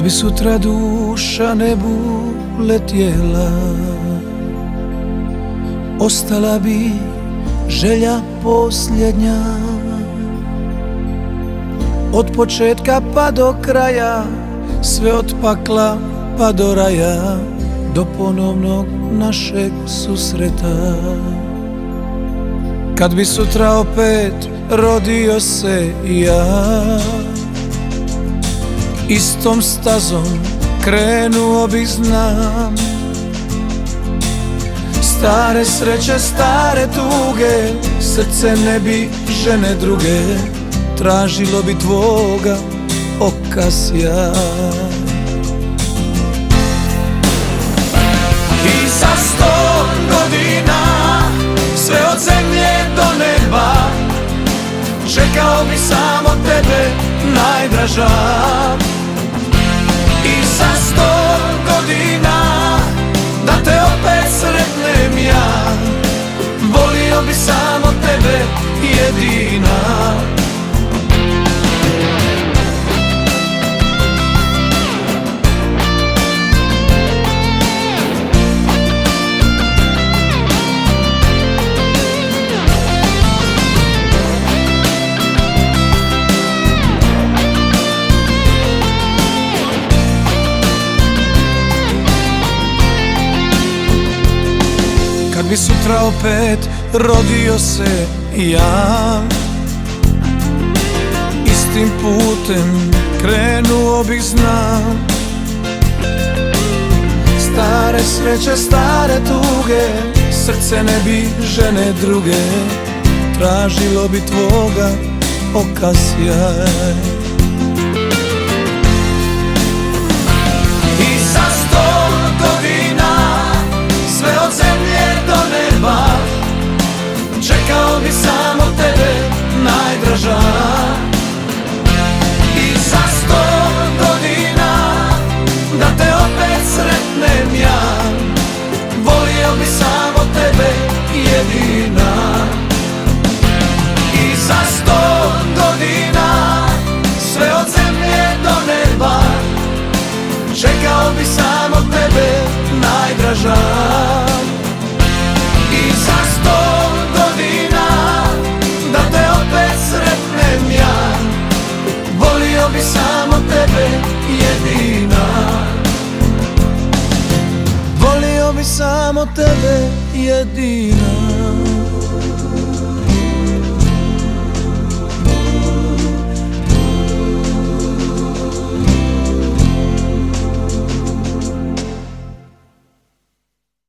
bi sutra duša nebu letjela, ostala bi želja posljednja. Od početka pa do kraja, sve od pakla pa do raja, do ponovnog našeg susreta. Kad bi sutra opet rodio se ja, istom stazom krenuo bih, znam. Stare sreće, stare tuge, srce ne bi žene druge, tražilo bi tvoga oka sjaj. I za 100 godina, sve od zemlje do neba, čekao bi samo tebe, najdraža. I za 100 godina, da te opet sretnem ja, volio bi samo tebe, jedina. Kad bi sutra opet rodio se ja, istim putem krenuo bih, znam. Stare sreće, stare tuge, srce ne bi žene druge, tražilo bi tvoga oka sjaj. I za 100 godina, sve od zemlje do neba, čekao bi samo tebe, najdraža. I za 100 godina, da te opet sretnem ja, volio bi samo tebe, jedina. I za 100 godina, sve od zemlje do neba, čekao bi samo tebe, najdraža. I za 100 godina, da te opet sretnem ja, volio bi samo tebe, jedina. Volio bi samo tebe, jedina.